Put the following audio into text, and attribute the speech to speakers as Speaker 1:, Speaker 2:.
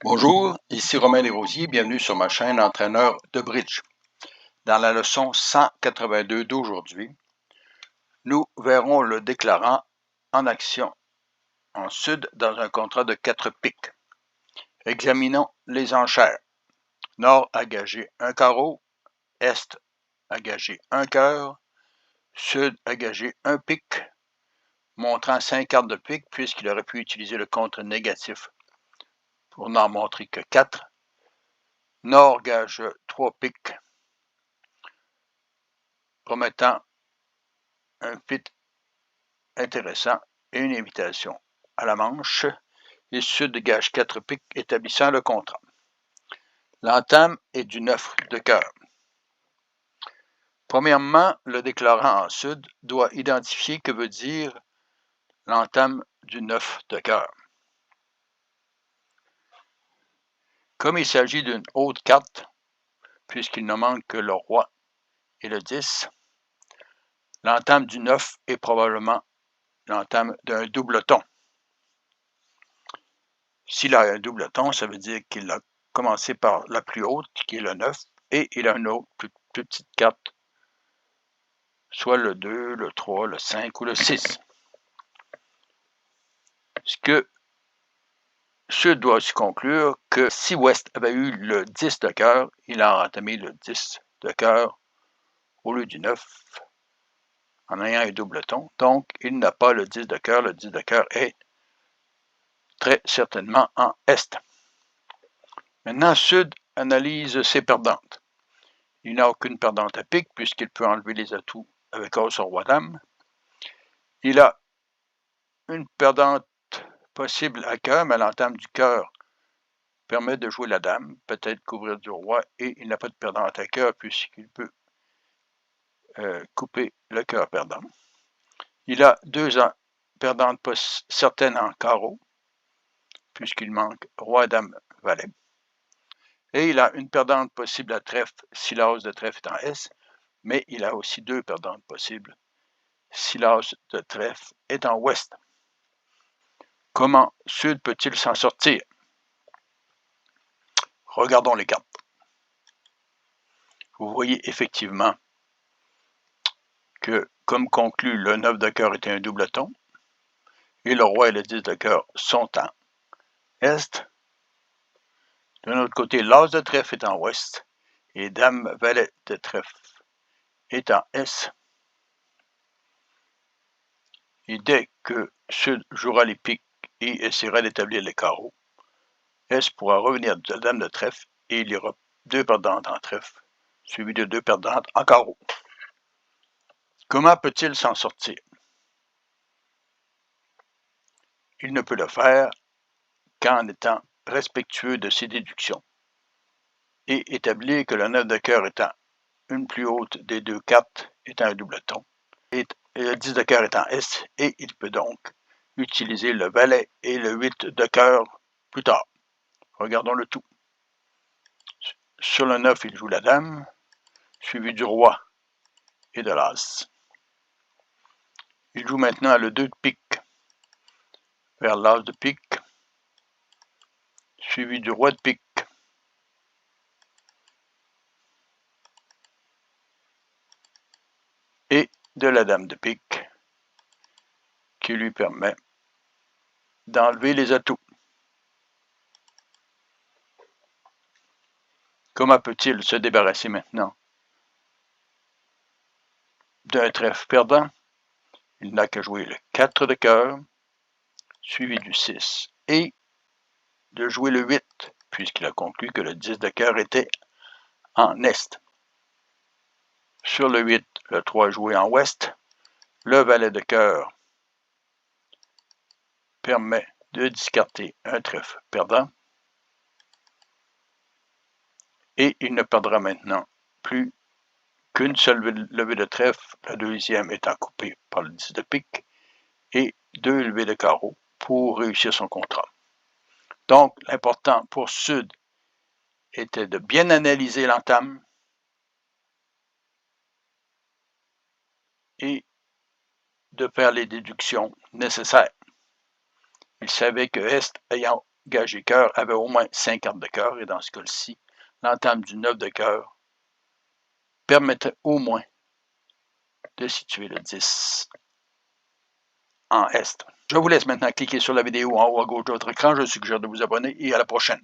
Speaker 1: Bonjour, ici Romain Desrosiers, bienvenue sur ma chaîne Entraîneur de bridge. Dans la leçon 182 d'aujourd'hui, nous verrons le déclarant en action en sud dans un contrat de 4 piques. Examinons les enchères. Nord a gagé un carreau, Est a gagé un cœur, Sud a gagé un pique, montrant 5 cartes de pique puisqu'il aurait pu utiliser le contre négatif pour n'en montrer que 4. Nord gage 3 piques, promettant un fit intéressant et une invitation à la manche, et Sud gage 4 piques établissant le contrat. L'entame est du 9 de cœur. Premièrement, le déclarant en Sud doit identifier que veut dire l'entame du 9 de cœur. Comme il s'agit d'une haute carte, puisqu'il ne manque que le roi et le 10, l'entame du 9 est probablement l'entame d'un doubleton. S'il a un doubleton, ça veut dire qu'il a commencé par la plus haute, qui est le 9, et il a une autre plus petite carte, soit le 2, le 3, le 5 ou le 6. Ce que Sud doit aussi conclure que si Ouest avait eu le 10 de cœur, il a entamé le 10 de cœur au lieu du 9 en ayant un doubleton. Donc, il n'a pas le 10 de cœur. Le 10 de cœur est très certainement en Est. Maintenant, Sud analyse ses perdantes. Il n'a aucune perdante à pique puisqu'il peut enlever les atouts avec As sur Roi-Dame. Il a une perdante possible à cœur, mais l'entame du cœur permet de jouer la dame, peut-être couvrir du roi, et il n'a pas de perdante à cœur puisqu'il peut couper le cœur perdant. Il a 2 perdantes certaines en carreau, puisqu'il manque roi, dame, valet. Et il a une perdante possible à trèfle si l'as de trèfle est en S, mais il a aussi 2 perdantes possibles si l'as de trèfle est en Ouest. Comment Sud peut-il s'en sortir? Regardons les cartes. Vous voyez effectivement que, comme conclu, le 9 de cœur était un doubleton, et le roi et le 10 de cœur sont en Est. De l'autre côté, l'as de trèfle est en Ouest, et dame valet de trèfle est en S. Et dès que Sud jouera les piques et essaiera d'établir les carreaux, S pourra revenir de la dame de trèfle, et il y aura 2 perdantes en trèfle, suivies de 2 perdantes en carreau. Comment peut-il s'en sortir? Il ne peut le faire qu'en étant respectueux de ses déductions et établir que le 9 de cœur étant une plus haute des 2 cartes étant un doubleton, et le 10 de cœur étant S, et il peut donc utiliser le valet et le 8 de cœur plus tard. Regardons le tout. Sur le 9, il joue la dame, suivi du roi et de l'as. Il joue maintenant le 2 de pique vers l'as de pique, suivi du roi de pique. Et de la dame de pique, qui lui permet d'enlever les atouts. Comment peut-il se débarrasser maintenant d'un trèfle perdant? Il n'a qu'à jouer le 4 de cœur, suivi du 6, et de jouer le 8, puisqu'il a conclu que le 10 de cœur était en Est. Sur le 8, le 3 joué en Ouest. Le valet de cœur permet de discarter un trèfle perdant. Et il ne perdra maintenant plus qu'une seule levée de trèfle, la deuxième étant coupée par le 10 de pique, et 2 levées de carreau pour réussir son contrat. Donc, l'important pour Sud était de bien analyser l'entame et de faire les déductions nécessaires. Il savait que Est ayant gagé cœur avait au moins 5 cartes de cœur, et dans ce cas-ci, l'entame du 9 de cœur permettait au moins de situer le 10 en Est. Je vous laisse maintenant cliquer sur la vidéo en haut à gauche de votre écran. Je suggère de vous abonner et à la prochaine.